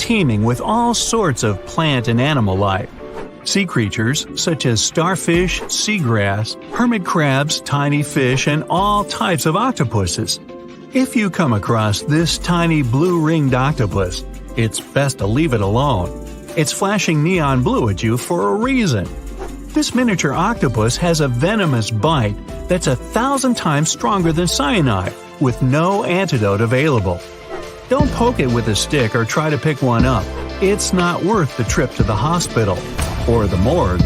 teeming with all sorts of plant and animal life. Sea creatures such as starfish, seagrass, hermit crabs, tiny fish, and all types of octopuses. If you come across this tiny blue-ringed octopus, it's best to leave it alone. It's flashing neon blue at you for a reason. This miniature octopus has a venomous bite that's 1,000 times stronger than cyanide, with no antidote available. Don't poke it with a stick or try to pick one up. It's not worth the trip to the hospital or the morgue.